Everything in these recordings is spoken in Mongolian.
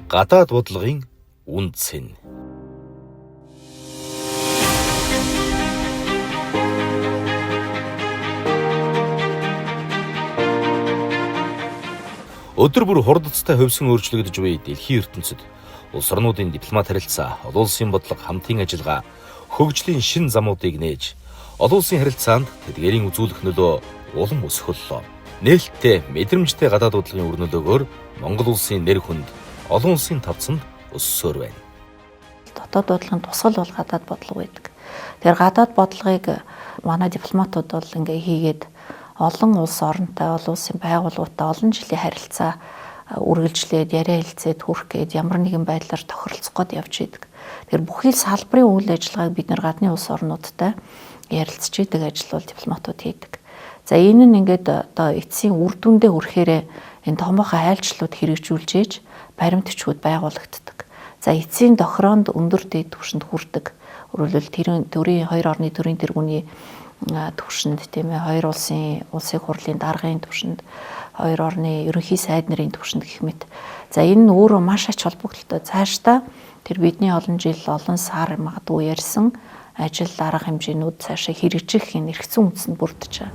гадаад бодлогын үндсэн. Өдөр бүр хурдцтай хөвсөн өөрчлөгдөж буй дэлхийн ертөнцид улс орнуудын дипломат харилцаа, олон улсын бодлого, хамтын ажиллагаа, хөгжлийн шин замуудыг нээж, олон улсын харилцаанд тэдгээрийн үзүүлэх нөлөө улам өсгөллөө. Нээлттэй, мэдрэмжтэй гадаад бодлогын өрнөлөөгөөр Монгол улсын нэр хүнд олон улсын тавцанд өссөөр байна. Дотоод бодлогын тусгал бол гадаад бодлого байдаг. Тэгэхээр гадаад бодлогыг манай дипломатууд бол ингээ хийгээд олон улс оронтой, олон улсын байгууллагатай олон жилийн харилцаа үргэлжлээд яриа хэлцээд хүрэх гээд ямар нэгэн байдлаар тохиролцох гээд явж идэг. Тэгэхээр бүхий л салбарын үйл ажиллагааг бид нэр гадны улс орнуудтай ярилцж идэг ажил бол дипломатууд хийдэг. За энэ нь ингээд одоо эцсийн үр дүндээ хүрэхээрээ энэ томоохон айлчлалууд хэрэгжүүлж ээж баримтчгууд байгуулагддаг. За эцсийн тохироонд өндөр дэд түвшинд хүрдэг. Өөрөлдөл төрийн 2 орны төрийн тэргүүний түвшинд тийм ээ 2 улсын хурлын даргын түвшинд 2 орны ерөнхий сайд нарын түвшинд гэх мэт. За энэ нь өөрөө маш ач холбогдолтой. Цаашдаа тэр бидний олон жил олон сар магадгүй ярьсан ажил арга хэмжээнүүд цаашаа хэрэгжих энэ эргэцэн үндсэнд бүрдэж байгаа.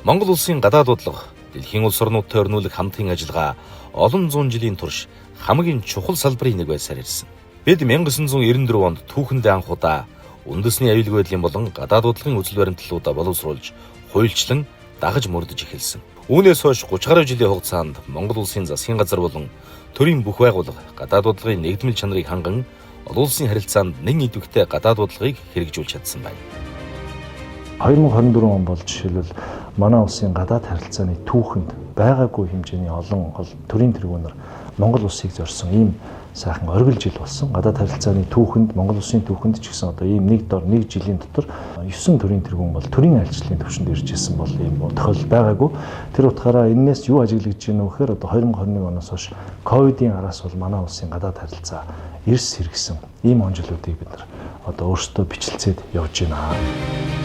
Монгол улсын гадаад бодлого, дэлхийн улс орнуудтай өрнүүлэх хамтын ажиллагаа олон зуун жилийн турш хамгийн чухал салбарын нэг байсаар ирсэн. Бид 1994 онд түүхэндээ анх удаа үндэсний аюулгүй байдлын болон гадаад бодлогын үзэл баримтлалуудаа боловсруулж, хуульчлан дагаж мөрдөж эхэлсэн. Үүнээс хойш 30 гаруй жилийн хугацаанд Монгол улсын засгийн газар болон төрийн бүх байгууллага гадаад бодлогын нэгдмэл чанарыг ханган олон улсын харилцаанд нэн идэвхтэй гадаад бодлогыг хэрэгжүүлж чадсан байна. 2024 он бол жишээлбэл манай улсын гадаад харилцааны түүхэнд байгаагүй хэмжээний олон төрийн тэргүүнээр Монгол улсыг зорьсон ийм сайхан оргил жил болсон. Гадаад харилцааны түүхэнд, Монгол улсын түүхэнд ч гэсэн одоо ийм нэг жилийн дотор 9 төрийн тэргүүн бол төрийн айлчлалын түвшинд ирж ирсэн бол ийм тохиолдол байгаагүй. Тэр утгаараа энэс юу ажиглагдж байна вэ гэхээр одоо 2021 оноос хойш ковидын араас бол манай улсын гадаад харилцаа эрс хэрэгсэн ийм онжлуудыг бид нар одоо өөрсдөө бичлцээд явж байна. –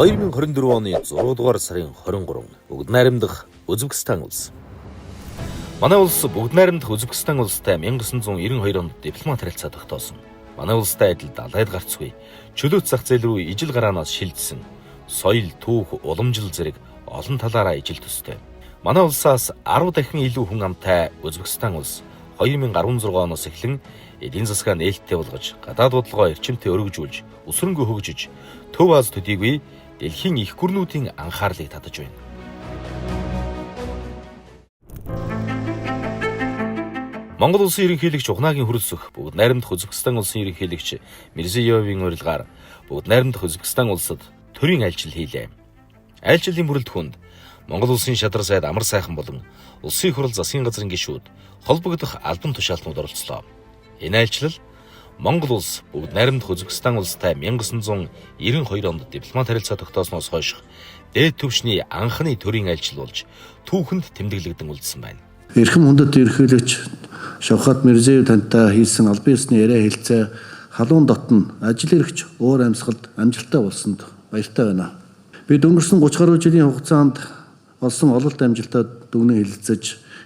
2024 оны 6 дугаар сарын 23 бүгд найрамдах Үзбекистан улс. Манай улс бүгд найрамдах Үзбекистан улстай 1992 онд дипломат харилцаа тогтоосон. Манай улстай адил далайд гарцгүй, чөлөөт зах зээл рүү ижил гараанаас шилжсэн, соёл, түүх, уламжлал зэрэг олон талаараа ижил төстэй. Манай улсаас 10 дахин илүү хүн амтай Үзбекистан улс 2016 оноос эхлэн эдийн засгаа нээлттэй болгож, гадаад бодлогоо эрчимтэй өргөжүүлж, өсрөнгөө хөгжиж, Төв Аз төдийгүй дэлхийн их гүрнүүдийн анхаарлыг татаж байна. Монгол улсын ерөнхийлөгч Ухнаагийн хүрэлцэх бүгд найрамдах Үзбекистан улсын ерөнхийлөгч Мирзиёевийн урилгаар бүгд найрамдах Үзбекистан улсад төрийн айлчлал хийлээ. Айлчлалын бүрэлдэхүүнд Монгол улсын шадар сайд Амар сайхан болон улсын их хурл засгийн газрын гишүүд холбогдох албан тушаалтнууд оролцлоо. Энэ айлчлал Монгол улс бүгд найрамдах Үзбекистан улстай 1992 онд дипломат харилцаа тогтоосноос хойш дээд түвшний анхны төрийн айлчлал болж түүхэнд тэмдэглэгдэн үлдсэн байна. Эрхэм хүндэт ерөнхийлөгч Шавхат Мирзиёев тантай хийсэн албан ёсны яриа хэлцээ халуун дотн ажил эрхч уур амьсгалд амжилттай болсонд баяртай байна. Бид өнгөрсөн 30 гаруй жилийн хугацаанд олсон ололт амжилтад дүгнэн хэлэлцэж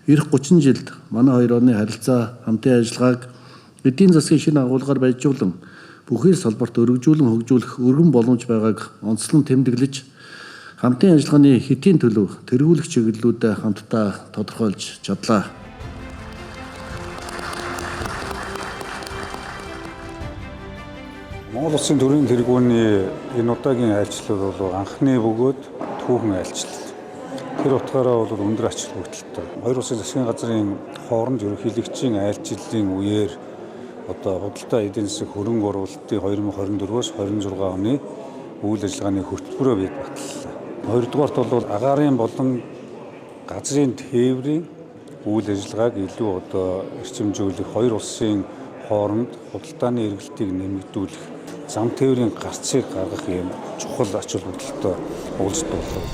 эх 30 жилд манай хоёр орны харилцаа хамтын ажиллагааг эдийн засгийн шинэ агуулгаар баяжуулан бүхий л салбарт өргөжүүлэн хөгжүүлэх өргөн боломж байгааг онцлон тэмдэглэж хамтын ажиллагааны хэдийн төлөв тэргүүлэх чиглэлүүдэд хамтдаа тодорхойлж чадлаа. Монгол улсын төрийн тэргүүний энэ удаагийн айлчлал бол анхны бөгөөд түүхэн айлчлал. Тэр утгаараа бол өндөр ач холбогдолтой. Хоёр улсын засгийн газрын хооронд ерөнхийлөгчийн айлчлалын үеэр одоо худалдаа эдийн засаг хөрөнгө оруулалтын 2024-өөс 26 оны үйл ажиллагааны хөтөлбөрөө бий баталлаа. Хоёрдугаарт бол агаарын болон газрын тээврийн үйл ажиллагааг илүү одоо эрчимжүүлэх, хоёр улсын хооронд худалдааны эргэлтийг нэмэгдүүлэх, зам тээврийн гарцыг гаргах юм чухал ач холбогдолтой уулзалт болов.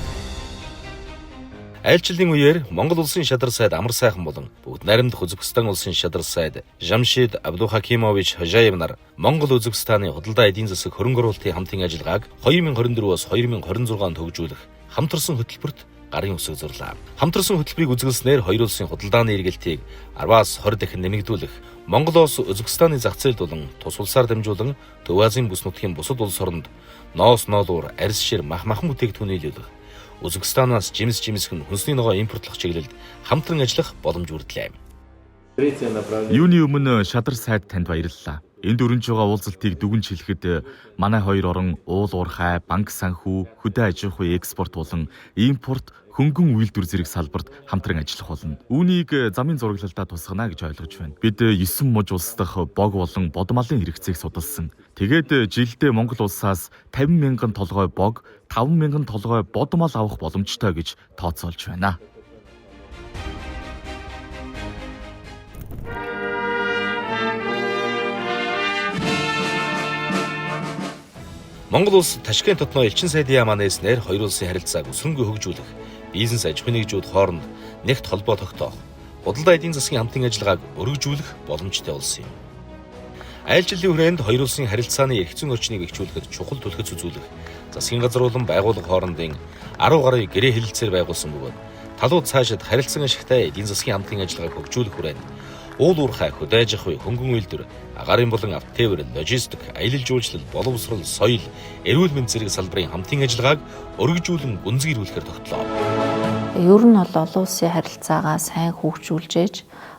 Айлчлалын үеэр Монгол улсын шадар сайд Амар сайхан болон бүгд найрамдах Үзбекистан улсын шадар сайд Жамшид Абдухакимович Хожаев нар Монгол Үзбекистаны худалдаа эдийн засаг хөрөнгө оруулалтын хамтын ажиллагааг 2024-оос 2026 онд хөгжүүлэх хамтарсан хөтөлбөрт гарын үсэг зурлаа. Хамтарсан хөтөлбөрийг үзүүлснээр хоёр улсын худалдааны эргэлтийг 10-аас 20 дахин нэмэгдүүлэх, Монголоос Үзбекистаны зах зээлд болон тус улсаар дамжуулан Төв Азийн бүс нутгийн бусад улс оронд ноос ноолуур, арьс шир, махан бүтээгдэхүүний илүүлэх, Үзбекистанаас жимс жимсхэн хүнсний ногоо импортлох чиглэлд хамтран ажиллах боломж бүрдлээ. Юуны өмнө шадар сайд танд баярлалаа. Энд өрнж байгаа уулзалтыг дүгнж хэлэхэд манай хоёр орон уул уурхай, банк санхүү, хөдөө аж ахуй экспорт болон импорт хөнгөн үйлдвэр зэрэг салбарт хамтран ажиллах болно. Үүнийг замын зураглалтаа тусгана гэж ойлгож байна. Бид 9 муж улс дахь бог болон бодмалын хэрэгцээг судалсан. Тэгээд жилдээ Монгол улсаас 50 мянган толгой бог, 5 мянган толгой бодмал авах боломжтой гэж тооцоолж байна. Монгол улс Ташкент хотноо элчин сайдын яамаа нээснээр хоёр улсын харилцааг өсрөнгөө хөгжүүлэх, бизнес аж ахуйн нэгжүүд хооронд нэгт холбоо тогтоох, худалдаа эдийн засгийн хамтын ажиллагааг өргөжүүлэх боломжтой болсон юм. Айлчлалын хүрээнд хоёр улсын харилцааны эрх зүйн орчныг эхжүүлэхэд чухал түлхэц үзүүлэх, засгийн газар болон байгууллага хоорондын 10 гаруй гэрээ хэлэлцээр байгуулсан бөгөөд талууд цаашид харилцан ашигтай эдийн засгийн хамтын ажиллагааг хөгжүүлэх хүрээнд уул уурхай, хөдөө аж ахуй, хөнгөн үйлдвэр, агаарын болон автотээвэр, логистик, аялал жуулчлал, боловсрол, соёл, эрүүл мэнд зэрэг салбарын хамтын ажиллагааг өргөжүүлэн гүнзгийрүүлэхээр тогтлоо. Ер нь бол олон улсын харилцаагаа сайн хөгжүүлж ээж,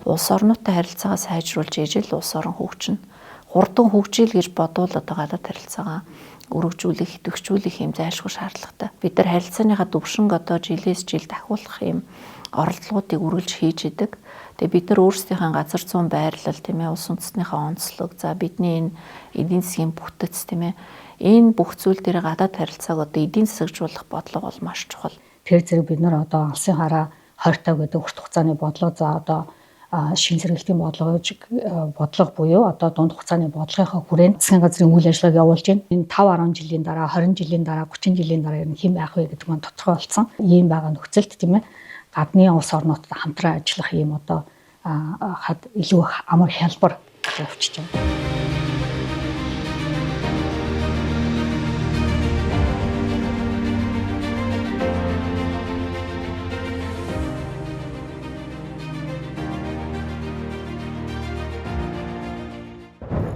улс орнуудтай харилцаагаа сайжруулж ээж л улс орон хөгжинэ. Хурдан хөгжил гэж бодвол одоо гадаад харилцаагаа өргөжүүлэх, идэвхжүүлэх юм зайлшгүй шаардлагатай. Бид нар харилцааныхаа төвшинг одоо жилээс жил дахиулах юм оролдлогуудыг үргэлж хийж идэг. Тэгээ бид нар өөрсдийнхээ газар зүүн байрлал, тийм ээ, улс үндэстнийхээ онцлог, за бидний энэ эдийн засгийн бүтэц, тийм ээ, энэ бүх зүйл дээр гадаад харилцааг одоо эдийн засагжуулах бодлого бол маш чухал. Тэр зэрэг бид нар одоо алсын хараа 20 гэдэг урт хугацааны бодлого, за одоо шин сэргэлтийн бодлого буюу одоо дунд хугацааны бодлогынхаа хүрээнд засгийн газрын үйл ажиллагааг явуулж байна. Энэ 5-10 жилийн дараа, 20 жилийн дараа, 30 жилийн дараа хэн байх вэ гэдэг нь тодорхой болсон. Ийм байгаа нөхцөлд, тийм ээ, гадны улс орнуудтай хамтран ажиллах юм одоо хад илүү амар хялбар явчихж байна.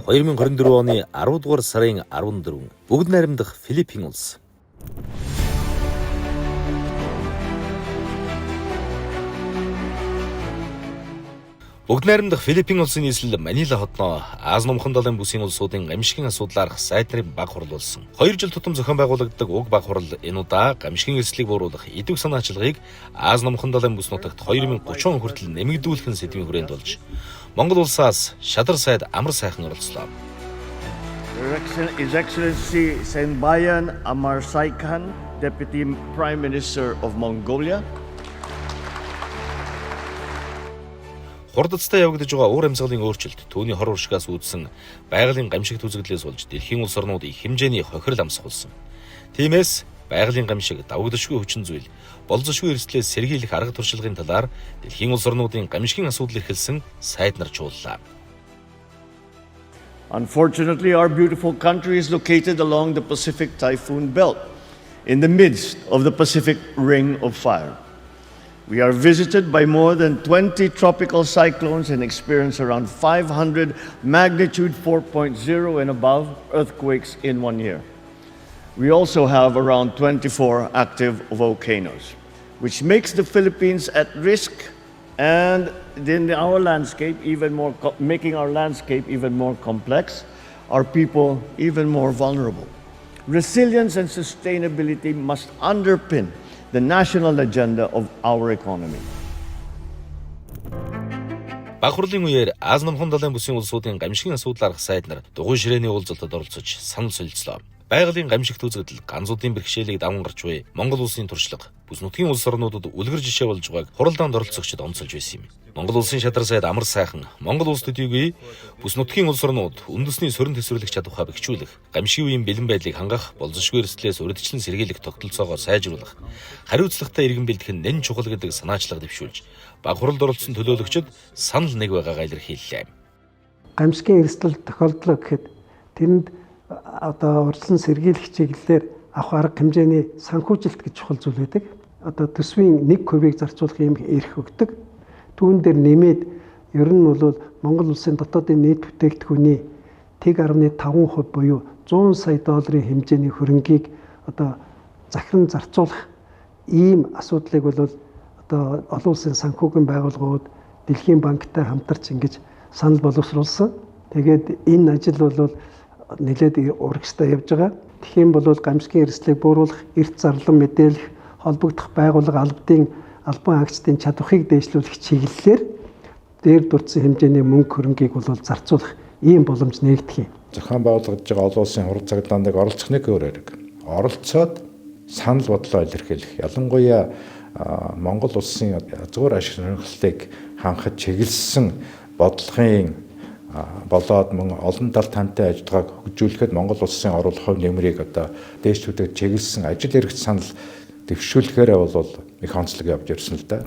(2024 оны 10 дугаар сарын 14 бүгд найрамдах Филиппин улс. Бүгд найрамдах Филиппин улсын нийслэл Манила хотноо Аз номхон далайн бүсийн улсуудын гамшигын асуудлаарх сайд нарын баг хурал болсон. 2 жил тутам зохион байгуулагддаг уг баг хурал энэ удаа гамшигын эрсдлийг бууруулах идэвх санаачлагыг Аз номхон далайн бүс нутагт 2030 он хүртэл нэмэгдүүлэх сэдвийн хүрээнд болж Монгол улсаас шадар сайд Амар сайхан оролцлоо. His Excellency Senbayan Amar Saikan, Deputy Prime Minister of Mongolia. Хурдцтай явагдаж байгаа уур амьсгалын өөрчлөлт түүний хор уршигаас үүдсэн байгалийн гамшигт үзэгдлээс болж дэлхийн улс орнууд их хэмжээний хохирол амсгуулсан. Тиймээс байгалийн гамшиг давагдашгүй хүчин зүйл, болзошгүй эрсдлээс сэргийлэх арга туршлагын талаар дэлхийн улс орнуудын гамшигын асуудал эрхэлсэн сайд нар чууллаа. Unfortunately, our beautiful country is located along the Pacific Typhoon Belt, in the midst of the Pacific Ring of Fire. We are visited by more than 20 tropical cyclones and experience around 500 magnitude 4.0 and above earthquakes in 1 year. We also have around 24 active volcanoes, which makes the Philippines at risk and then our landscape making our landscape even more complex, our people even more vulnerable. Resilience and sustainability must underpin the national agenda of our economy. Баг хурлын үеэр Аз номхон далайн бүсийн улсуудын гамшигын асуудлаарх сайд нар дугуй ширээний уулзалтад оролцож санал солилцлоо. Байгалийн гамшигт үзэгдэл ганцуудын бэрхшээлийг даван гарч буй Монгол улсын туршлага бүс нутгийн улс орнуудад үлгэр жишээ болж байгааг хуралдаанд оролцогчид онцолж байсан юм. Монгол улсын шадар сайд амар сайхан Монгол улс төдийгүй бүс нутгийн улс орнууд үндэсний сөрөн төсвөрлөх чадвараа бэхжүүлэх, гамшигын үеийн бэлэн байдлыг хангах, болзошгүй эрсдлээс урьдчилан сэргийлэх тогтолцоогоо сайжруулах, хариуцлагатай иргэн бэлдэх нь нэн чухал гэдэг санаачлага дэвшүүлж, баг хуралд оролцсон төлөөлөгчид санал нэг байгаагаа илэрхийллээ. Гамшигын эрсдэл тохиолдлоо гэхэд тэрэнд одоо урьдчилан сэргийлэх чиглэлээр авах арга хэмжээний санхүүжилт гэж чухал зүйл байдаг. Одоо төсвийн 1% зарцуулах юм эрх өгдөг. Түүн дээр нэмээд ер нь бол Монгол улсын дотоодын нийт бүтээгдэхүүний 1.5% буюу 100 сая долларын хэмжээний хөрөнгийг одоо захиран зарцуулах ийм асуудлыг бол одоо олон улсын санхүүгийн байгууллагууд Дэлхийн банктай хамтарч ингэж санал боловсруулсан. Тэгээд энэ ажил бол нэлээд урагштай явж байгаа. Тэгхийн бол гамшигын эрсдлийг бууруулах, эрт зарлан мэдээлэх, холбогдох байгууллага албан агчдын чадварыг дээшлүүлэх чиглэлээр дээр дурдсан хэмжээний мөнгө хөрөнгийг бол зарцуулах ийм боломж нээгдэх юм. Зохион байгуулагдж байгаа олон улсын хурал цагдаанд оролцохны өөрөөр оролцоод санал бодлоо илэрхийлэх. Ялангуяа Монгол улсын зөөр ашиг сонирхлыг хангахад чиглэсэн бодлогын болоод мөн олон тал тантай ажиллагааг хөгжүүлэхэд Монгол улсын оруулах хувь нэмрийг одоо дээшлүүлээд чиглэсэн ажил хэрэгч санал дэвшүүлэхээр бол их онцлог явж ирсэн л да.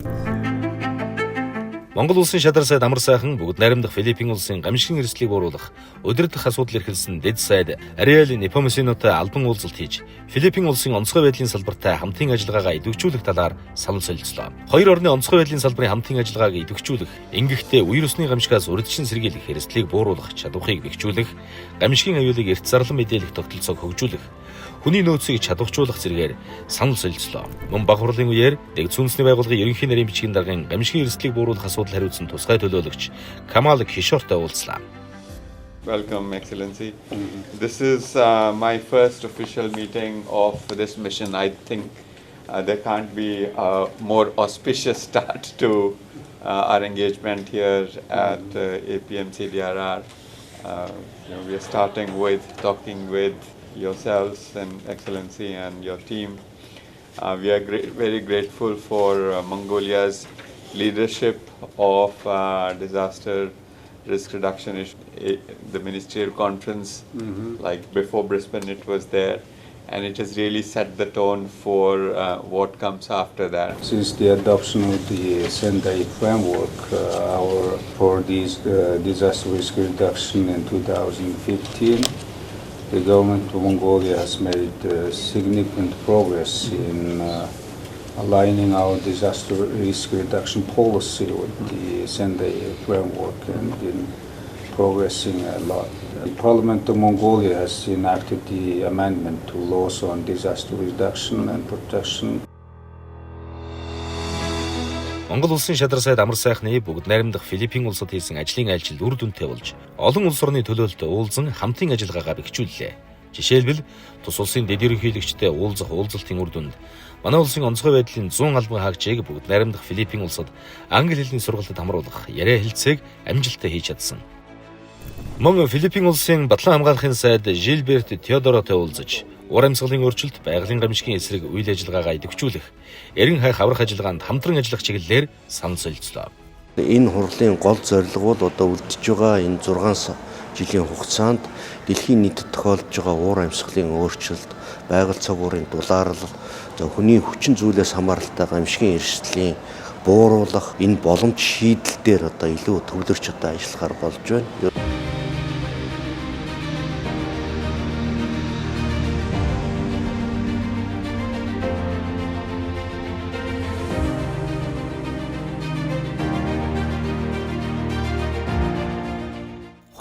Монгол улсын шадар сайд амар сайхан бүгд найрамдах Филиппин улсын гамшигын эрсдлийг бууруулах, удирдах асуудал эрхэлсэн дэд сайд Ариэл Непомусинотой албан уулзалт хийж, Филиппин улсын онцгой байдлын салбартай хамтын ажиллагаагаа идэвхжүүлэх талаар санал солилцлоо. Хоёр орны онцгой байдлын салбарын хамтын ажиллагааг идэвхжүүлэх, ингэхдээ үер усны гамшигаас урьдчилан сэргийлэх, эрсдлийг бууруулах чадварыг бэхжүүлэх, гамшигын аюулыг эрт зарлан мэдээлэх тогтолцоог хөгжүүлэх, хүний нөөцийг чадварчуулах зэргээр санал солилцлоо. Мөн баг хурлын үеэр дэг зүүнсний байгууллагын ерөнхий нарийн бичгийн даргын гамшигын эрсдлийг бууруулах асуудал хариуцсан тусгай төлөөлөгч Камал Кишортой уулзлаа. Welcome, Excellency. This is my first official meeting of this mission. I think there can't be a more auspicious start to our engagement here at APM CDRR. We are starting with talking with yourselves and Excellency and your team. We are very grateful for Mongolia's leadership of disaster risk reduction, the ministerial conference, like before Brisbane it was there, and it has really set the tone for what comes after that. Since the adoption of the Sendai framework for this disaster risk reduction in 2015, the government of Mongolia has made significant progress in aligning our disaster risk reduction policy with the Sendai framework and in progressing a lot. The Parliament of Mongolia has enacted the amendment to laws on disaster reduction and protection. Монгол улсын шадар сайд амар сайхны бүгд найрамдах Филиппин улсад хийсэн ажлын айлчилд үр дүнтэй болж, олон улс орны төлөөлөлтөд уулзан хамтын ажиллагаагаа бэхжүүллээ. Жишээлбэл тус улсын дэд ерөнхийлөгчтэй уулзах уулзалтын үр дүнд манай улсын онцгой байдлын 100 албан хаагчийг бүгд найрамдах Филиппин улсад англи хэлний сургалтад хамруулах яриа хэлцээг амжилттай хийж чадсан. Мөн Филиппин улсын батлан хамгаалахын сайд Жилберт Теодоротой уулзаж, ур амьсгалын өөрчлөлт, байгалийн гамшигын эсрэг үйл ажиллагаагаа идэвхжүүлэх, эрен хайх аврах ажиллагаанд хамтран ажиллах чиглэлээр санал солилцлоо. Энэ хурлын гол зорилго бол одоо үлдэж байгаа энэ 6 жилийн хугацаанд дэлхийн нийтэд тохиолдож байгаа уур амьсгалын өөрчлөлт, байгаль цагуурын дулаарлал, хүний хүчин зүйлээс хамааралтай гамшигын эрсдлийн бууруулах энэ боломж шийдэл дээр одоо илүү төвлөрч одоо ажиллахаар болж байна. –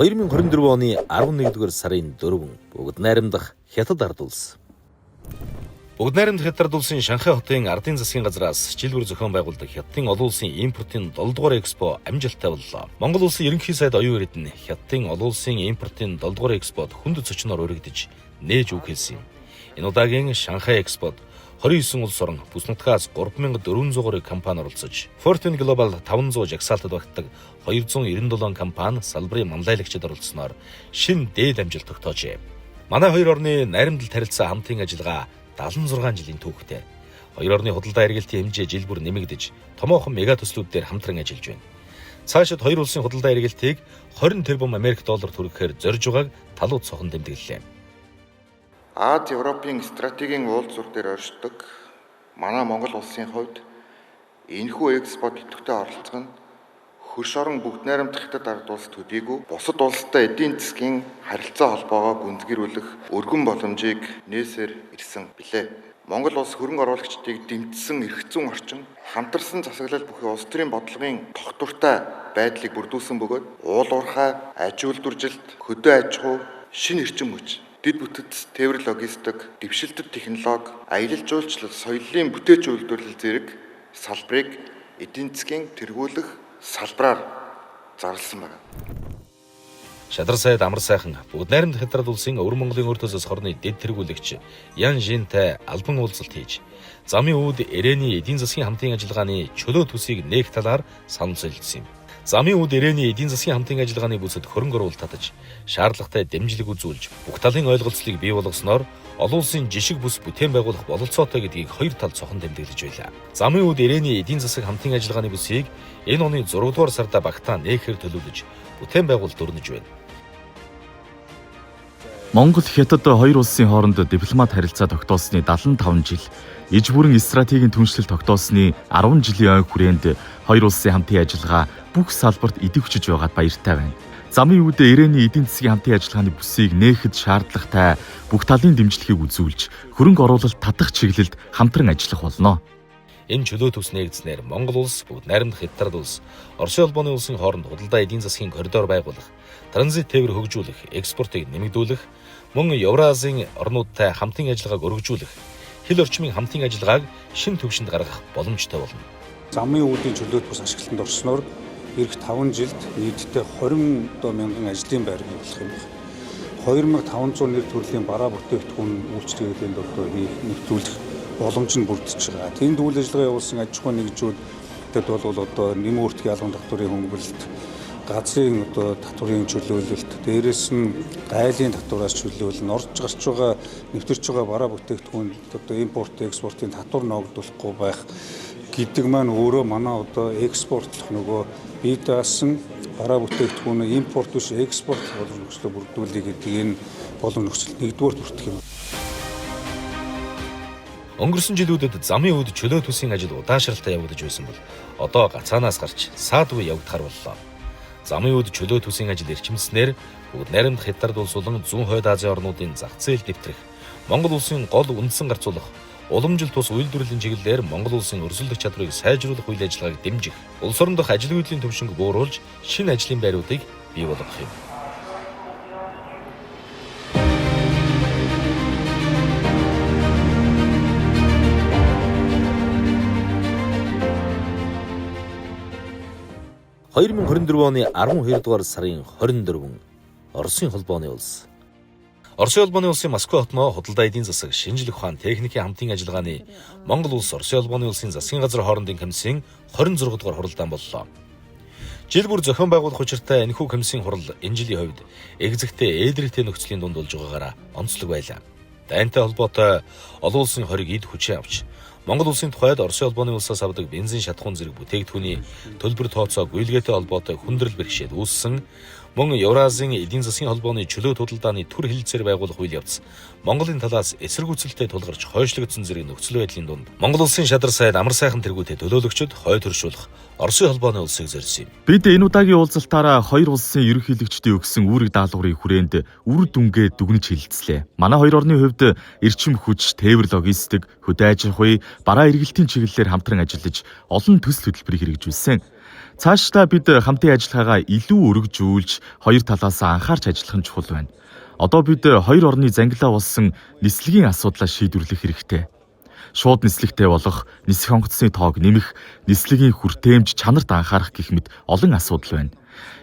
2024 оны 11-р сарын 4 бүгд найрамдах Хятад ард улс. Бүгд найрамдах Хятад улсын Шанхай хотын ардын засгийн газраас жил бүр зохион байгуулдаг Хятадын олон улсын импортын 7-р экспо амжилттай боллоо. Монгол улсын ерөнхий сайд оюун эрдэнэ Хятадын олон улсын импортын 7-р экспод хүнд зочноор өргөдөж нээж үг хэлсэн юм. Энэ удаагийн Шанхай экспод 29 улс орн бүс нутгаас 3400 гаруй компани оролцож, Fortune Global 500 жагсаалтад багтдаг 297 компани салбарын манлайлагчид оролцсноор шинэ дээд амжилт тогтоожээ. Манай хоёр орны найрамдал харилцаа хамтын ажиллагаа 76 жилийн түүхтэй. Хоёр орны худалдаа эргэлтийн хэмжээ жил бүр нэмэгдэж, томоохон мега төслүүд дээр хамтран ажиллаж байна. Цаашид хоёр улсын худалдаа эргэлтийг 20 тэрбум Америк доллар түрэхээр зорж байгааг талууд цохон тэмдэглэлээ. Аз Европын стратегийн уулзуур дээр оршдог манай Монгол улсын хувьд энэхүү экспорт идэвхтэй оролцох нь хөрш орон бүгд найрамдах хятад ард улс төдийгүй бусад улстай эдийн засгийн харилцаа холбоогоо гүнзгийрүүлэх өргөн боломжийг нээсээр ирсэн билээ. Монгол улс хөрөнгө оруулагчдыг дэмжсэн эрх зүйн орчин, хамтарсан засаглал бүхий улс төрийн бодлогын тогтвортой байдлыг бүрдүүлсэн бөгөөд уул уурхай, аж үйлдвэржилт, хөдөө аж ахуй, шинэ эрчим хүч, дэд бүтэц, тээвэр логистик, дэвшилтэт технологи, аялал жуулчлал, соёлын бүтээч үйлдвэрлэл зэрэг салбарыг эдийн засгийн тэргүүлэх салбараар зарласан байна. Шадар сайд амар сайхан бүгд найрамдах хятад улсын өвөр Монголын өр төсөөс хорны дэд тэргүүлэгч Ян Жинтай албан уулзалт хийж, замын үүд ирээний эдийн засгийн хамтын ажиллагааны чөлөө төсийг нээх талаар санал солилцсон юм. Замын үүд ирээний эдийн засгийн хамтын ажиллагааны бүсэд хөрөнгө оруулалт татаж, шаардлагатай дэмжлэг үзүүлж, бүх талын ойлголцлыг бий болгосноор олон улсын жишг бүс бүтээн байгуулах бололцоотой гэдгийг хоёр тал цохон тэмдэглэж байлаа. Замын үүд ирээний эдийн засаг хамтын ажиллагааны бүсийг энэ оны 6 дугаар сарда Багтаа нээхээр төлөвлөж, бүтээн байгуулалт өрнөж байна. Монгол Хятад хоёр улсын хооронд дипломат харилцаа тогтоосны 75 жил, иж бүрэн стратегийн түншлэл тогтоосны 10 жилийн ой хүрээнд хоёр улсын хамтын ажиллагаа бүх салбарт идэвхжиж байгаад баяртай байна. Замын үүд ирээний эдийн засгийн хамтын ажиллагааны бүсийг нээхэд шаардлагатай бүх талын дэмжлэгийг үзүүлж, хөрөнгө оруулалт татах чиглэлд хамтран ажиллах болно. Энэ чөлөө төс нэгдснээр Монгол улс, бүгд найрамдах хятад улс, Оросын улбаны улсын хооронд худалдаа эдийн засгийн коридор байгуулах, транзит тээвэр хөгжүүлэх, экспортыг нэмэгдүүлэх, мөн Евразийн орнуудтай хамтын ажиллагааг өргөжүүлэх, хил орчмын хамтын ажиллагааг шин түвшинд гаргах боломжтой болно. Замын үүдийн чөлөөт бус ашиглалтанд орсноор эх 5 жилд нийтдээ 20 мянган ажлын байр бий болох юм байна. 2500 нэр төрлийн бараа бүтээгдэхүүн үйлчлэгээнд одоо нэвтрүүлэх боломж нь бүрдэж байгаа. Тэнд үйл ажиллагаа явуулсан аж ахуйн нэгжүүдэд бол одоо нэмэн үртгийн албан татварын хөнгөлөлт, газрын одоо татварын чөлөөлөлт, дээрээс нь гайлын татвараас чөлөөлөл, орж гарч байгаа нэвтэрч байгаа бараа бүтээгдэхүүн одоо импорт, экспортын татвар ногдуулахгүй байх гэдэг маань өөрөө манай одоо экспортлох нөгөө бие даасан бараа бүтээгдэхүүн импорт биш экспорт болон нөхцөлөд бүрдүүлэх гэдэг энэ болон нөхцөл нэгдүгээр бүртгэх юм. Өнгөрсөн жилүүдэд замын үүд чөлөө төсийн ажил удаашралтай явагдаж байсан бол одоо гацаанаас гарч саадгүй явагдахар боллоо. Замын үүд чөлөө төсийн ажил эрчимснээр бүгд найрамдах хятад улс болон зүүн хойд Азийн орнуудын зах зээл дэвтрэх, Монгол улсын гол үндсэн гарцуулах, уламжлалт тус үйлдвэрлэлийн чиглэлээр Монгол улсын өрсөлдөх чадварыг сайжруулах үйл ажиллагааг дэмжих, улс орон дахь ажил үйлдлийн төвшинг бууруулж, шинэ ажлын байруудыг бий болгох юм. оны 12 дугаар сарын 24-нд Оросын холбооны улс. Оросын холбооны улсын Москва хотноо худалдаа эдийн засаг, шинжлэх ухаан, техникийн хамтын ажиллагааны Монгол улс Оросын холбооны улсын засгийн газар хоорондын комиссийн 26 дугаар хуралдаан боллоо. Жил бүр зохион байгуулах учиртай энэхүү комиссийн хурал энэ жилийн хувьд эгзэгтэй ээлрэгтэй нөхцөлийн дунд болж байгаагаараа онцлог байлаа. Дайнтай холбоотой олон улсын хориг эд хүчээ авч Монгол улсын тухайд Оросын холбооны улсаас авдаг бензин шатхуун зэрэг бүтээгдэхүүний төлбөр тооцоо гүйлгээтэй холбоотой хүндрэл бэрхшээл үүссэн, мөн Евразийн эдийн засгийн холбооны чөлөө худалдааны түр хэлэлцээр байгуулах үйл явц Монголын талаас эсэргүүцэлтэй тулгарч хойшлогдсон зэрэг нөхцөл байдлын дунд Монгол улсын шадар сайд амар сайхан тэргүүтэй төлөөлөгчд хой төршүүлэх Оросын холбооны улсыг зорьсон юм. Бид энэ удаагийн уулзалтаараа хоёр улсын ерөнхийлөгчдийн өгсөн үүрэг даалгаврын хүрээнд үр дүнгээ дүгнэж хэлэлцлээ. Манай хоёр орны хувьд эрчим хүч, тээвэр логистик, хөдөө аж ахуй, бараа эргэлтийн чиглэлээр хамтран ажиллаж олон төсөл хөтөлбөрийг хэрэгжүүлсэн. Цаашдаа бид хамтын ажиллагаагаа илүү өргөжүүлж хоёр талаас анхаарч ажиллах нь чухал байна. Одоо бид хоёр орны зангилаа болсон нислэгийн асуудлаа шийдвэрлэх хэрэгтэй. Шууд нислэгтэй болох, нисэх онгоцны тоог нэмэх, нислэгийн хүртээмж чанарт анхаарах гэх мэт олон асуудал байна.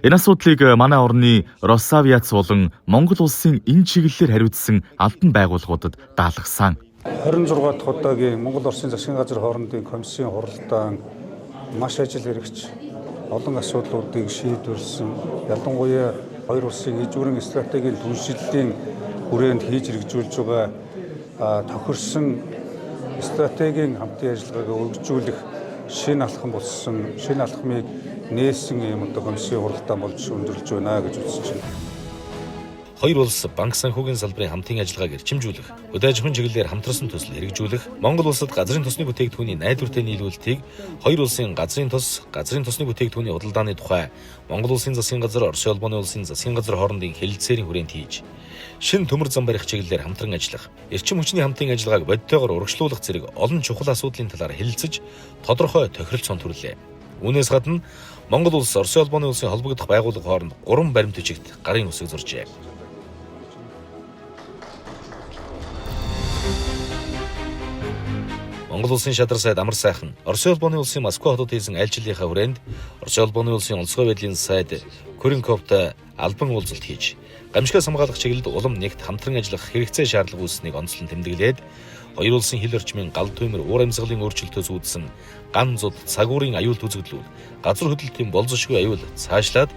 Энэ асуудлыг манай орны Росавиац болон Монгол улсын энэ чиглэлээр хариуцсан албан байгууллагуудад даалгасан. 26 дахь удаагийн Монгол Оросын засгийн газар хоорондын комиссийн хуралдаан маш ажил хэрэгч олон асуудлуудыг шийдвэрлсэн. Ялангуяа хоёр улсын ижүүрэн стратегийн түншлэлийн хүрээнд хийж хэрэгжүүлж байгаа тохирсон стратегийн хамтын ажиллагаагаа өргөжүүлэх шинэ алхам болсон, шинэ алхмыг нээсэн юм одоо комиссийн хуралдаан болж өндөрлж байна гэж үзэж байна. Хоёр улс банк санхүүгийн салбарын хамтын ажиллагааг эрчимжүүлэх, хөдөө аж ахуйн чиглэлээр хамтарсан төсөл хэрэгжүүлэх, Монгол улсад газрын тосны бүтээгдэхүүний найдвартай нийлүүлэлтийг хоёр улсын газрын тосны бүтээгдэхүүний худалдааны тухай Монгол улсын засгийн газар, Оросын улбаны улсын засгийн газар хоорондын хэлэлцээрийн хүрээнд хийж, шинэ төмөр зам барих чиглэлээр хамтран ажиллах, эрчим хүчний хамтын ажиллагааг бодитойгоор урагшлуулах зэрэг олон чухал асуудлын талаар хэлэлцэж, тодорхой тохиролцоон төрлөө. Үүнээс гадна Монгол улс, Оросын улбаны улсын холбогдох байгууллага хооронд 3 баримт бичигт гарын үсэг зуржээ. Монгол улсын шадар сайд Амар сайхан, Оросын улбаны улсын Москва хотод хийсэн айлчлалынхаа хүрээнд Оросын улбаны улсын онцгой байдлын сайд Коренковтой албан уулзалт хийж, гамшигаас хамгаалах чиглэлд улам нэгт хамтран ажиллах хэрэгцээ шаардлага үүснэгийг онцлон тэмдэглээд, хоёр улсын хил орчмын гал түмэр уур амьсгалын өөрчлөлтөөс үүдсэн ган зуд цагуурын аюулт үзэгдлүүд, газар хөдлөлтийн болзошгүй аюул цаашлаад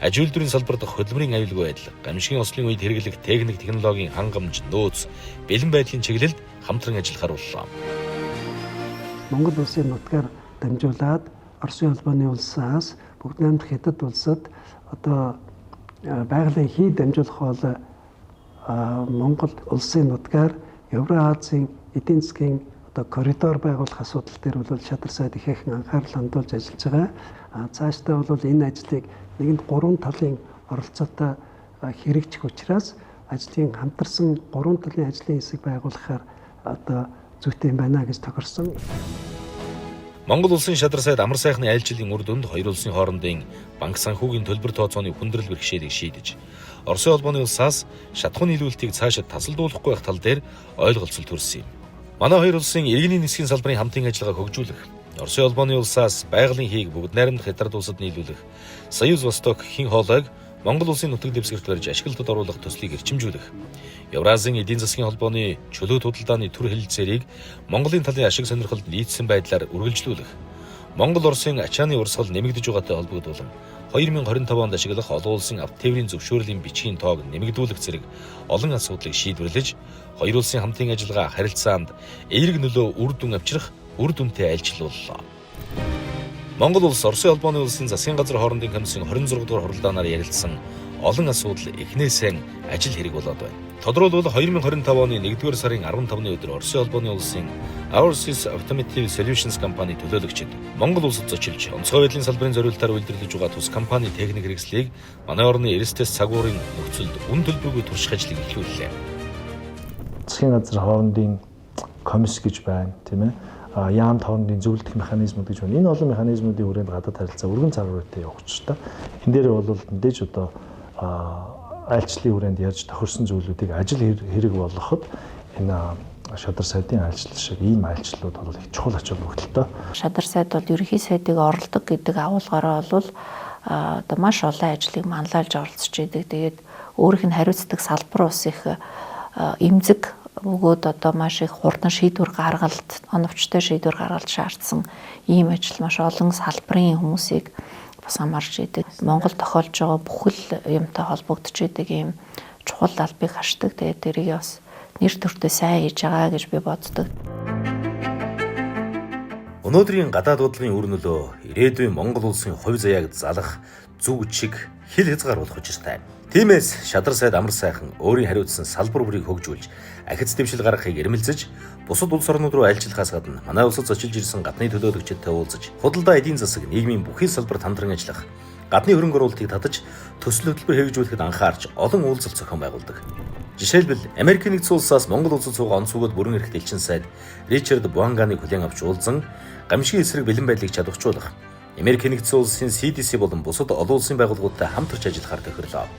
аж үйлдвэрийн салбар дахь хөдөлмөрийн аюулгүй байдал, гамшигын ослын үед хэрэглэх техник технологийн хангамж, нөөц, бэлэн байдлын чиглэлд хамтран ажиллахаар боллоо. Монгол улсын нутгаар дамжуулаад Оросын улбаны улсаас бүгд найрамдах хятад улсад одоо байгалийн хий дамжуулах бол Монгол улсын нутгаар Евразийн эдийн засгийн одоо коридор байгуулах асуудал дээр бол шадар сайд ихээхэн анхаарал хандуулж ажиллаж байгаа. Цаашдаа бол энэ ажлыг нэгэнд 3 талын оролцоотой хэрэгжих учраас ажлын хамтарсан 3 талын ажлын хэсэг байгуулахаар одоо зүйтэй байна гэж тохирсон. Монгол улсын шадар сайд Амар сайхны айлчлалын үр дүнд хоёр улсын хоорондын банк санхүүгийн төлбөр тооцооны хүндрэл бэрхшээлийг шийдэж, Оросын улбаны улсаас шатхуун нийлүүлэлтийг цаашид тасалдуулахгүй байх тал дээр ойлголцол төрсөн юм. Манай хоёр улсын иргэний нисхийн салбарын хамтын ажиллагааг хөгжүүлэх, Оросын улбаны улсаас байгалийн хийг бүгд найрамдах хятад улсад нийлүүлэх, Союз Восток хин хоолойг Монгол улсын нутаг дэвсгэрт барьж ашиглалтад оруулах төслийг эрчимжүүлэх, Евразийн эдийн засгийн холбооны чөлөөт худалдааны төр хэлэлцээрийг Монголын талын ашиг сонирхолд нийцсэн байдлаар үргэлжлүүлэх, Монгол Оросын ачааны урсгал нэмэгдэж байгаатай холбогдуулан 2025 онд ашиглах олон улсын авто тээврийн зөвшөөрлийн бичгийн тоог нэмэгдүүлэх зэрэг олон асуудлыг шийдвэрлэж, хоёр улсын хамтын ажиллагаа харилцаанд эерэг нөлөө үр дүн авчрах үр дүнтэй айлчлууллаа. Монгол улс, Оросын улбаны улсын засгийн газар хоорондын комиссийн 26 дугаар хуралдаанаар ярилцсан олон асуудал эхнээсээ ажил хэрэг болоод байна. Тодорхойлбол 2025 оны 1-р сарын 15-ны өдөр Оросын улбаны улсын Overseas Automotive Solutions компани төлөөлөгчид Монгол улсад зочилж, онцгой байдлын салбарын зориулалтаар үйлдвэрлэж байгаа тус компани техник хэрэгслийг манай орны Эрстэс цагуурын нөхцөлд үн төлбөргүй турших ажлыг эхлүүллээ. Засгийн газар хоорондын комисс гэж байна, тийм ээ. Яамд хоорондын зөвлөлт механизмууд гэж байна. Энэ олон механизмуудын хүрээнд гадаад харилцаа өргөн цагаартай явах ёстой. Энэ дээр бол мэдээж одоо айлчлалын хүрээнд ярьж тохирсон зүйлүүдийг ажил хэрэг болгоход энэ шадар сайдын айлчлал шиг ийм айлчлалууд бол их чухал ач холбогдолтой. Шадар сайд бол ерөнхий сайдыг орлого гэдэг агуулгаараа бол одоо маш олон ажлыг манлайлж оролцож идэг. Тэгээд өөрийнх нь хариуцдаг салбар ус их эмзэг бөгөөд одоо маш их хурдан шийдвэр гаргалт, оновчтой шийдвэр гаргалт шаардсан ийм ажил маш олон салбарын хүмүүсийг бас хамарч идэг. Монгол тохиолж байгаа бүхэл юмтай холбогдож идэг ийм чухал албыг хашдаг. Тэгээд тэрийг бас нэр төртөө сайн хийж байгаа гэж би боддог. Өнөөдрийн гадаад бодлогын үр нөлөө ирээдүйн Монгол улсын хувь заяаг залах зүг чиг хил хязгааруулах учиртай. Тиймээс шадар сайд Амар сайхан өөрийн хариуцсан салбар бүрийг хөгжүүлж, ахиц дэвшил гаргахыг эрмэлзэж, бусад улс орнууд руу айлчлахаас гадна манай улсад зочилж ирсэн гадны төлөөлөгчдтэй уулзаж, худалдаа эдийн засаг, нийгмийн бүхий салбарт хамтран ажиллах, гадны хөрөнгө оруулалтыг татаж, төсөл хөтөлбөр хэрэгжүүлэхэд анхаарч олон уулзалт зохион байгуулдаг. Жишээлбэл Америкийн нэгдсэн улсаас Монгол улсад суугаа онцгойд бүрэн эрх дэлчин сайд Ричард Буанганыг хүлээн авч уулзан, гамшигын эсрэг бэлэн байдлыг чадварчуулах, Америкийн нэгдсэн улсын CDC болон бусад олон улсын байгууллагуудтай хамтарч ажиллахаар тохирлоо.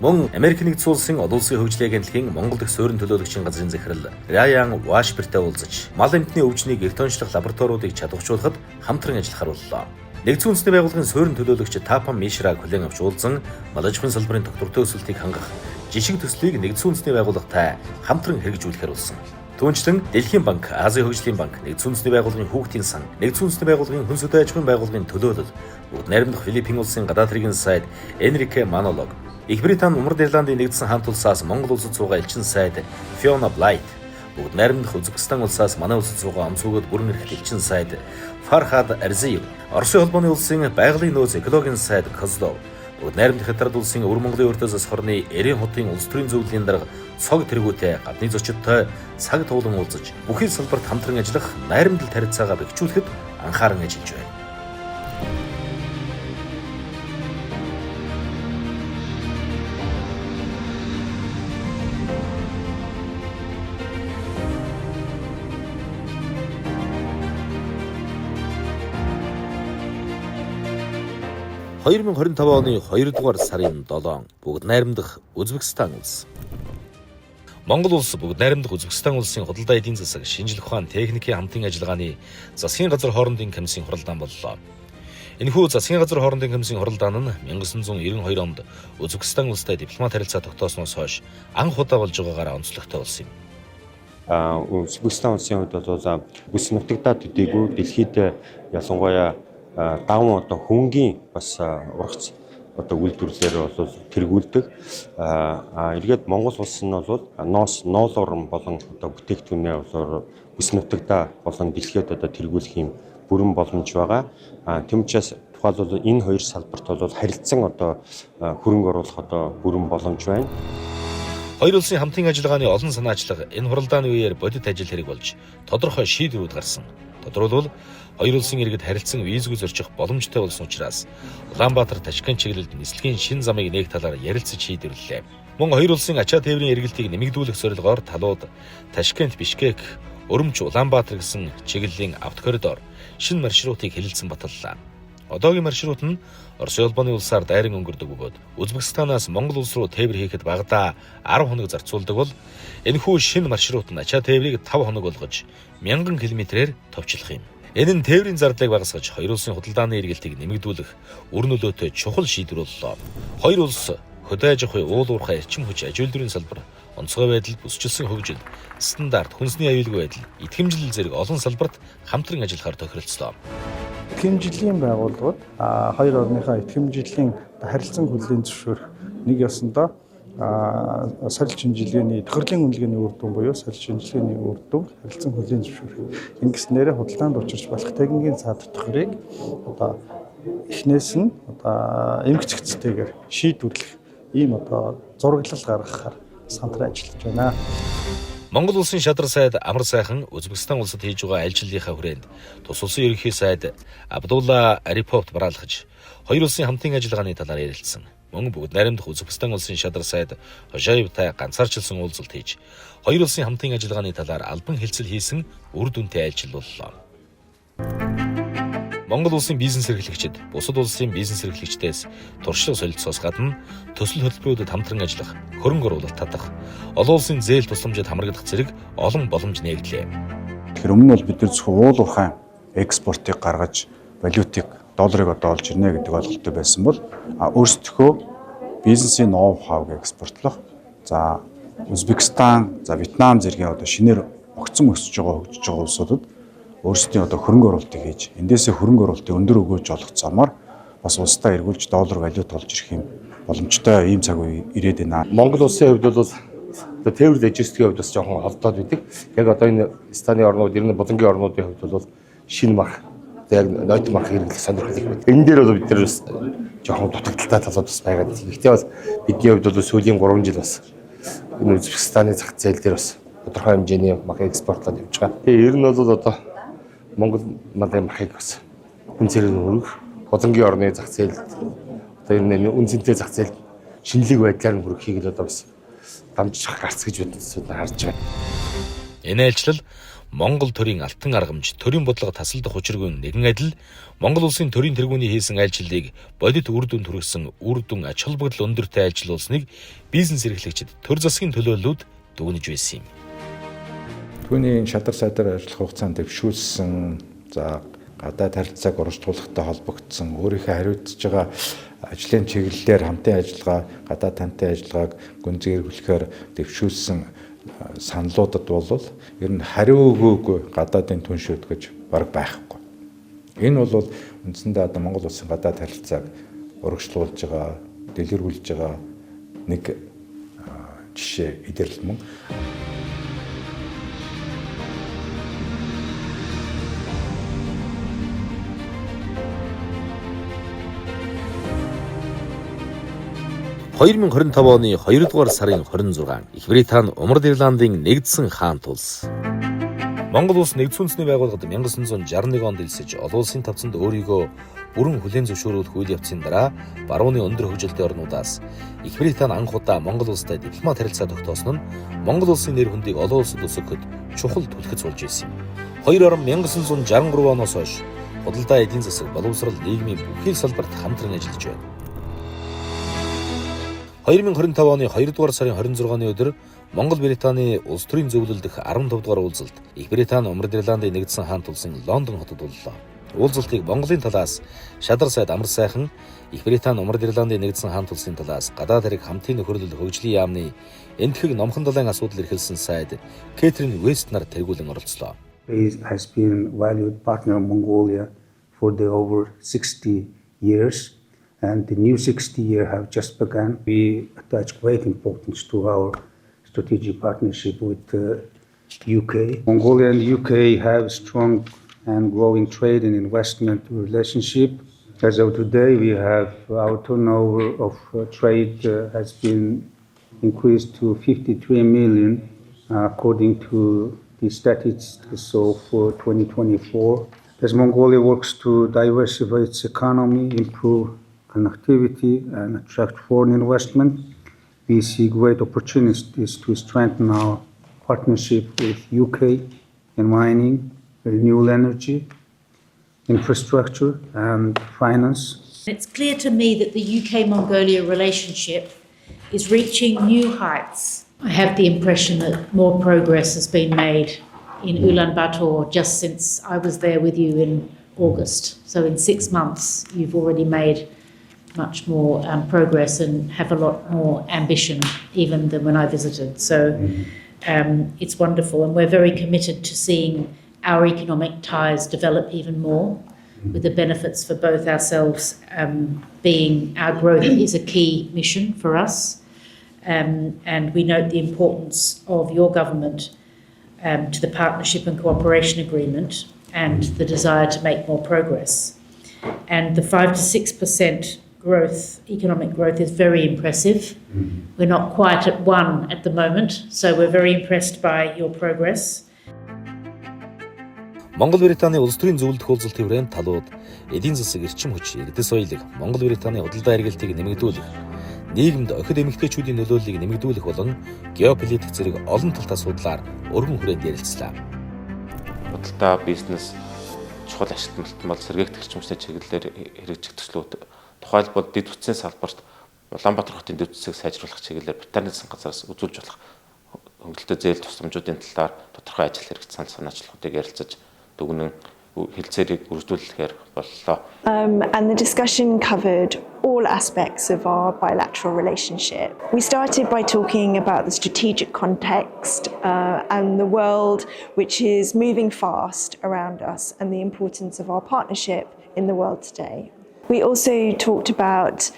Мөн Америкийн нэгдсэн улсын олон улсын хөгжлийн агентлагийн Монгол дахь суурин төлөөлөгчийн газрын захирал Раян Вашбертэй уулзаж, мал эмтний өвчнийг эрт онцлох лабораториудыг чадварчуулахад хамтран ажиллахаар боллоо. Нэгдсэн үндэсний байгууллагын суурин төлөөлөгч Тапан Мишраг хүлээн авч уулзан, мал аж ахуйн салбарын доктортой өсөлтийг хангах жишг төслийг нэгдсэн үндэсний байгууллагатай хамтран хэрэгжүүлэхээр болсон. Түүнчлэн Дэлхийн банк, Азийн хөгжлийн банк, нэгдсэн үндэсний байгууллагын хүүхдийн сан, нэгдсэн үндэсний байгууллагын хүнс хөдөө аж ахуйн байгууллагын төлөөлөл, бүгд найрамдах Филиппин улсын гадаад хэргийн сайд Энрике Манолог, Их Британи Умард Ирландын нэгдсэн хамт улсаас Монгол улсад суугаа элчин сайд Fiona Blight, бүгд найрамдах Узбекистан улсаас манай улсад суугаа онцгойд бүрэн эрхт элчин сайд Farhad Arziyev, Оросын холбооны улсын байгалийн нөөц экологийн сайд Kozlov, бүгд найрамдах Хятад улсын өвөр Монголын урьд засах хорны Эрийн хотын улс төрийн зөвлөлийн дарга цог тэргүүтэй гадны зочдтой цаг туулан уулзаж бүхий салбарт хамтран ажиллах найрамдал харилцаагаа бэхжүүлэхэд анхааран ажиллаж байна. – 2025 оны 2 дугаар сарын 7 бүгд найрамдах Узбекистан улс. Монгол улс бүгд найрамдах Узбекистан улсын худалдаа эдийн засаг, шинжлэх ухаан, техникийн хамтын ажиллагааны засгийн газар хоорондын комиссийн хуралдаан боллоо. Энэхүү засгийн газар хоорондын комиссийн хуралдаан нь 1992 онд Узбекистан улстай дипломат харилцаа тогтоосноос хойш анх удаа болж байгаагаар онцлогтой болсон юм. Узбекистан улсын хувьд бол бүс нутагдаа төдийгүй дэлхийд ялангуяа даван одоо хөнгөн бас ургац одоо үйлдвэрлэлээр бол тэргүүлдэг. Эргээд Монгол улс нь бол ноолорн болон одоо бүтээгдэхүүнээ бол бүс нутагдаа болон дэлхийд одоо тэргүүлэх юм бүрэн боломж байгаа. Тэм учраас тухайлбал энэ хоёр салбарт бол харилцан одоо хөрөнгө оруулах одоо бүрэн боломж байна. Хоёр улсын хамтын ажиллагааны олон санаачлага энэ хуралдааны үеэр бодит ажил хэрэг болж тодорхой шийдвэрүүд гарсан. Тодорхойлбол хоёр улсын иргэд харилцан визгүй зорчих боломжтой болсон учраас Улаанбаатар Ташкент чиглэлд нислэгийн шин замыг нэг талаар ярилцаж шийдвэрлэлээ. Мөн хоёр улсын ачаа тээврийн эргэлтийг нэмэгдүүлэх зорилгоор талууд Ташкент, Бишкек, Өрөмч, Улаанбаатар гэсэн чиглэлийн автокоридор шинэ маршрутыг хэлэлцэн баталлаа. Одоогийн маршрут нь Оросын холбооны улсаар дайран өнгөрдөг бөгөөд Узбекистанаас Монгол улс руу тээвэр хийхэд багадаа 10 хоног зарцуулдаг бол энэхүү шинэ маршрут нь ачаа тээврийг 5 хоног болгож 1000 км-ээр товчлох юм. Энэ нь тээврийн зардлыг багасгаж хоёр улсын худалдааны эргэлтийг нэмэгдүүлэх үр нөлөөтэй чухал шийдвэр боллоо. Хоёр улс хөдөө аж ахуй, уул уурхай, эрчим хүч, аж үйлдвэрийн салбар, онцгой байдал, бүсчилсэн хөгжил, стандарт, хүнсний аюулгүй байдал, итгэмжлэл зэрэг олон салбарт хамтран ажиллахаар тохиролцлоо. Итгэмжлэлийн байгууллагууд хоёр орныхаа итгэмжлэлийн харилцан хүлээн зөвшөөрөх нэг ёсондоо сорилт шинжилгээний тохирлын үнэлгээний үр дүн буюу сорилт шинжилгээний үр дүн харилцан хүлээн зөвшөөрөх. Ингэснээр худалдаанд учирч болох техникийн цаад тохирыг одоо эхнээс нь одоо эмгэгцтэйгээр шийдвэрлэх ийм одоо зураглал гаргахаар сантран ажиллаж байна. Монгол улсын шадар сайд Амар сайхан Узбекистан улсад хийж байгаа айлчлалынхаа хүрээнд тус улсын ерөнхий сайд Абдулла Ариповт бaraалгаж хоёр улсын хамтын ажиллагааны талаар ярилцсан. Мөн бүгд найрамдах Узбекистан улсын шадар сайд Хожаевтай ганцаарчилсан уулзалт хийж хоёр улсын хамтын ажиллагааны талаар албан хэлцэл хийсэн үр дүнтэй айлчлаллаа. Монгол улсын бизнес эрхлэгчид бусад улсын бизнес эрхлэгчдээс туршлага солилцоос гадна төсөл хөтөлбөрүүдэд хамтран ажиллах, хөрөнгө оруулалт татах, олон улсын зээл тусламжид хамрагдах зэрэг олон боломж нээглээ. Тэгэхээр өмнө нь бол бид нар зөвхөн уул уурхай экспортыг гаргаж валютыг долларыг одоо олж ирнэ гэдэг ойлголттой байсан бол өөрсдөө бизнесийн ноу хавыг экспортлох. За Узбекистан, за Вьетнам зэргийн одоо шинээр огцон өсөж байгаа хөгжиж байгаа улсуудад өөрсдийн одоо хөрөнгө оруулалтыг хийж эндээсээ хөрөнгө оруулалтыг өндөр өгөөж олгоцоомоор бас улсдаа эргүүлж доллар валют олж ирэх юм боломжтой ийм цаг үе ирээд байна. Монгол улсын хувьд бол одоо тээвэр логистикийн хувьд бас жоохон холдоод байдаг. Яг одоо энэ станы орнууд, ер нь булангийн орнуудын хувьд бол шинэ марк, яг ноёт марк хэрэглэх сонирхол их байна. Энэ дээр бол бид нар бас жоохон дутагдaltaй талууд бас байгаа. Гэхдээ бас бидний хувьд бол сүүлийн 3 жил бас энэ Узбекистаны зах зээл дээр бас тодорхой хэмжээний марк экспортлоод явж байгаа. Тэгээ ер нь бол одоо Монгол малын маркыг бас хүн зэрэг өргөх, булангийн орны зах зээл одоо энэ үнцэнтэй зах зээл шинэлэг байдлаар нь хүргэхийг л одоо бас дамжих гарц гэж бодсон харж байгаа. Энэ айлчлал Монгол төрийн алтан аргамж, төрийн бодлого тасалдах учиргүй нэгэн адил Монгол улсын төрийн тэргүүний хийсэн айлчлалыг бодит үр дүнд хүргэсэн үр дүн ач холбогдол өндөртэй айлчлал болсныг бизнес эрхлэгчид төр засгийн төлөөллүүд дүгнэж байсан юм. Түүний шадар сайдаар ажиллах хугацаанд дэвшүүлсэн, за гадаад харилцааг урьдчилахтай холбогдсон, өөрийнхөө хариуцж байгаа ажлын чиглэлээр хамтын ажиллагаа, гадаад хамтын ажиллагааг гүнзгийрүүлэхээр дэвшүүлсэн саналуудад бол ер нь хариу өгөөгүй гадаадын түншүүд гэж бараг байхгүй. Энэ бол үндсэндээ одоо Монгол улсын гадаад харилцааг урагшлуулж байгаа, дэлгэрүүлж байгаа нэг жишээ идэрл мөн. (2025) оны 2 дугаар сарын 26 Их Британи Умард Ирландын нэгдсэн хаант улс. Монгол улс нэгдсэн үндэсний байгууллагад 1961 онд элсэж олон улсын тавцанд өөрийгөө бүрэн хүлээн зөвшөөрүүлэх үйл явцын дараа барууны өндөр хөгжилтэй орнуудаас Их Британи анх удаа Монгол улстай дипломат харилцаа тогтоосон нь Монгол улсын нэр хүндийг олон улсад өсгөхөд чухал түлхэц болж байсан юм. Хоёр орн 1963 оноос хойш худалдаа эдийн засаг, боловсрол, нийгмийн бүхий салбарт хамтран ажиллаж байна. 2025 оны 2 дугаар сарын 26-ны өдөр Монгол Британы улс төрийн зөвлөлд дэх 15 дугаар уулзалт Их Британи Умард Ирландын нэгдсэн хаант улсын Лондон хотод боллоо. Уулзалтыг Монголын талаас Шадар сайд Амар сайхан, Их Британи Умард Ирландын нэгдсэн хаант улсын талаас Гадаад хэрэг хамтын нөхөрлөл хөгжлийн яамны энэтхэг номхон далайн асуудал эрхэлсэн сайд Кэтрин Вестнер тэргүүлэн оролцлоо. Has been valued partner of Mongolia for the over 60 years. And the new 60 year have just begun. We attach great importance to our strategic partnership with the UK. Mongolia and the UK have strong and growing trade and investment relationship. As of today, we have our turnover of trade has been increased to 53 million according to the statistics of 2024. As Mongolia works to diversify its economy, improve connectivity and attract foreign investment, we see great opportunities to strengthen our partnership with UK in mining, renewable energy, infrastructure and finance. It's clear to me that the UK-Mongolia relationship is reaching new heights. I have the impression that more progress has been made in Ulaanbaatar just since I was there with you in August. So in 6 months, you've already made much more progress and have a lot more ambition even than when I visited. So it's wonderful, and we're very committed to seeing our economic ties develop even more with the benefits for both ourselves being our growth is a key mission for us, and we note the importance of your government to the Partnership and Cooperation Agreement and the desire to make more progress. And the 5 to 6% growth, economic growth, is very impressive. We're not quite at 1 at the moment, so we're very impressed by your progress. Монгол Британы улс төрийн зөвлөлт уулзалтын хүрээнд талууд эдийн засаг, эрчим хүч, эрдэс соёлыг, Монгол Британы худалдаа эргэлтийг нэмэгдүүлэх, нийгэмд охид эмэгтэйчүүдийн нөлөөллийг нэмэгдүүлэх болон геополитик зэрэг олон талт асуудлаар өргөн хүрээнд ярилцлаа. Худалдаа бизнес чухал ашиглалт бол сэргээгт эрчим хүчний чиглэлээр хэрэгжих төслүүд тухайлбал дэд бүтцийн салбарт Улаанбаатар хотын дэд бүтцийг сайжруулах чиглэлээр Британий засгийн газраас үзүүлж болох хөнгөлөлтөө зээл тусламжуудын талаар тодорхой ажил хэрэгт санал санаачлагуудыг ярилцаж дүгнэн хэлцээрийг үргэлжлүүлэхээр боллоо. And the discussion covered all aspects of our bilateral relationship. We started by talking about the strategic context and the world which is moving fast around us and the importance of our partnership in the world today. We also talked about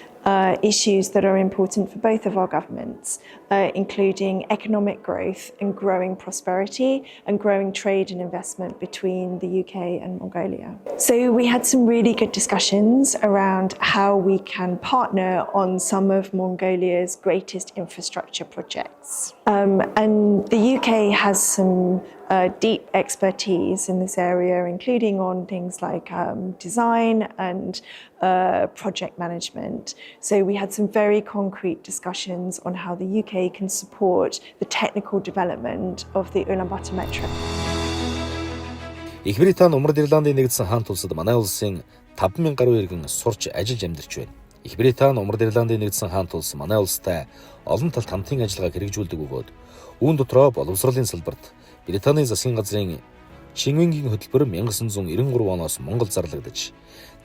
issues that are important for both of our governments, including economic growth and growing prosperity and growing trade and investment between the UK and Mongolia. So we had some really good discussions around how we can partner on some of Mongolia's greatest infrastructure projects. And the UK has some deep expertise in this area, including on things like design and project management. So we had some very concrete discussions on how the UK can support the technical development of the Ulaanbaatar Metro. Их Британи Умард Ирландын нэгдсэн хаант улсад манай улсын 5,000 гаруй иргэн сурч ажиллаж амьдарч байна. Их Британи Умард Ирландын нэгдсэн хаант улс манай улстай олон талт хамтын ажиллагааг хэрэгжүүлдэг бөгөөд үүн дотроо боловсролын салбарт Британий засгийн газрын Чингэнгийн хөтөлбөр 1993 оноос Монгол зарлагдаж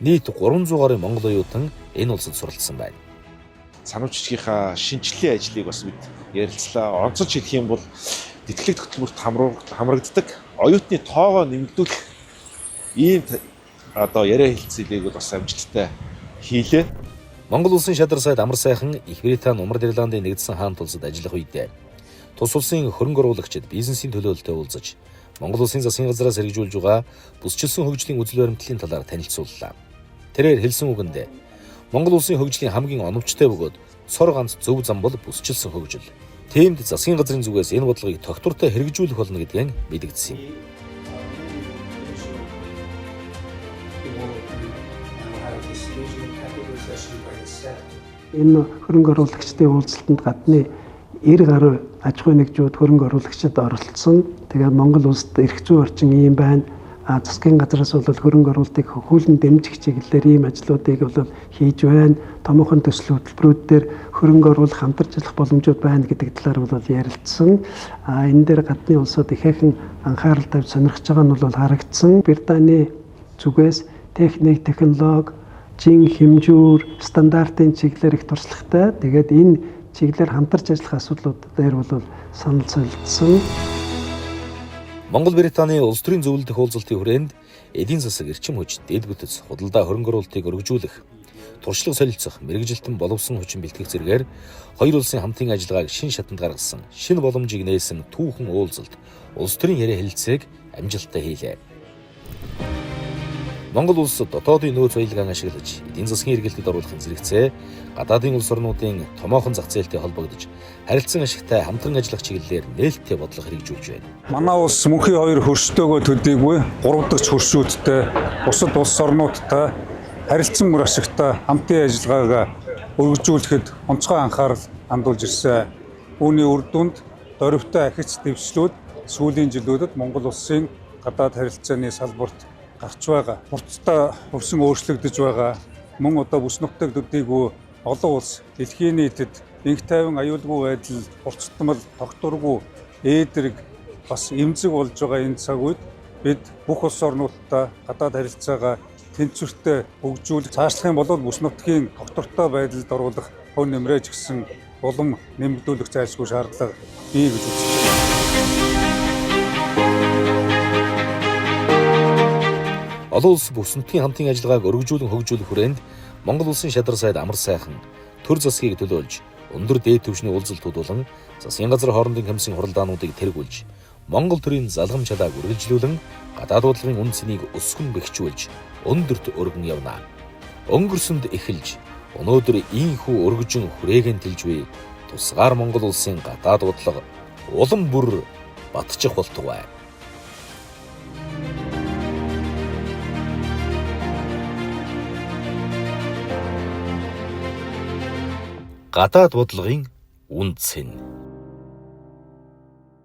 нийт 300 гаруй монгол оюутан энэ улсад суралцсан байна. Санамжчгийнхаа шинжилгээ ажлыг бас бид ярилцлаа. Онцолж хэлэх юм бол дэвтлэг хөтөлбөрт хамрагддаг оюутны тоогоо нэмэгдүүлэх ийм одоо яриа хэлцээлийг бас амжилттай хийлээ. Монгол улсын шадар сайд амар сайхан Их Британи, Умар Ирландын нэгдсэн хаант улсад ажиллах үедээ тус улсын хөрөнгө оруулагчид бизнесийн төлөөлөлтөд уулзаж Монгол улсын засгийн газраас хэрэгжүүлж байгаа бүсчилсэн хөгжлийн үзэл баримтлалын талаар танилцууллаа. Тэрээр хэлсэн үгэнд Монгол улсын хөгжлийн хамгийн оновчтой бөгөөд цор ганц зөв зам бол бүсчилсэн хөгжил. Тиймд засгийн газрын зүгээс энэ бодлогыг тогтвортой хэрэгжүүлэх болно гэдгийг мэдэгдсэн юм. Энэ хөрөнгө оруулагчдын уулзалтанд гадны 90 гаруй аж ахуй нэгжүүд хөрөнгө оруулагчид оролцсон. Тэгээд Монгол улсад эрх зүйн орчин ийм байна. Засгийн газраас бол хөрөнгө оруулалтыг хөхүүлэн дэмжих чиглэлээр ийм ажлуудыг бол хийж байна. Томоохон төсөл хөтөлбөрүүд дээр хөрөнгө оруулах, хамтарч ажиллах боломжууд байна гэдэг талаар бол ярилцсан. Энэ дээр гадны улсууд ихээхэн анхаарал тавьж сонирхож байгаа нь бол харагдсан. Британий зүгээс техник, технологи, жин хэмжүүр, стандартын чиглэлээр их туршлагатай. Тэгээд энэ чиглэлээр хамтарч ажиллах асуудлууд дээр бол санал солилцсон. Монгол Британий улс төрийн зөвлөлдөх уулзалтын хүрээнд эдийн засаг, эрчим хүч, дэд бүтэц, худалдаа хөрөнгө оруулалтыг өргөжүүлэх, туршлага солилцох, мэрэгжилтэн боловсон хүчин бэлтгэх зэргээр хоёр улсын хамтын ажиллагааг шин шатанд гаргасан, шинэ боломжийг нээсэн түүхэн уулзалт улс төрийн яриа хэлэлцээг амжилттай хийлээ. Монгол улс дотоодын нөөц баялгаан ашиглаж, эдийн засгийн эргэлтэд оруулахын зэрэгцээ гадаадын улс орнуудын томоохон зах зээлтэй холбогдож, харилцан ашигтай хамтран ажиллах чиглэлээр нээлттэй бодлого хэрэгжүүлж байна. Манай улс мөнхийн хоёр хөрштөөгөө төдийгүй 3 дахь хөршүүдтэй бусад улс орнуудтай харилцан мөр ашигтай хамтын ажиллагаагаа өргөжүүлэхэд онцгой анхаарал хандуулж ирсэн. Үүний үр дүнд дөрвтэй ахиц дэвшлүүд сүүлийн жилүүдэд Монгол улсын гадаад харилцааны салбарт гарч байгаа. Хурцтай өвсөн өөрчлөгдөж байгаа. Мөн одоо бүс нутаг төдийгүй олон улс дэлхийн нийтэд инх тайван аюулгүй байдал, хурцтмал, тогтворгүй ээдрэг бас эмзэг болж байгаа энэ цаг үед бид бүх улс орнуудтай гадаад харилцаагаа тэнцвэртэй хөгжүүлэх, цаашлах юм бол бүс нутгийн тогтвортой байдалд оруулах, хөв нэмрээж гисэн улам нэмэгдүүлэх зайлшгүй шаардлага бий гэж үзэж байна. Олон улс бүс нутгийн хамтын ажиллагааг өргөжүүлэн хөгжүүлэх хүрээнд Монгол улсын шадар сайд амар сайхан төр засгийг төлөөлж, өндөр дээд түвшний уулзалтууд болон засгийн газар хоорондын комиссийн хуралдаануудыг тэргүүлж, Монгол төрийн залгам чалааг үргэлжлүүлэн гадаад бодлогын үн цэнийг өсгөн бэхжүүлж, өндөрт өргөн явна. Өнгөрсөнд эхэлж, өнөөдөр ийхүү өргөжин хүрээген тэлж буй тусгаар Монгол улсын гадаад бодлого улам бүр батчих болтугай. Гадаад бодлогын үн цэн.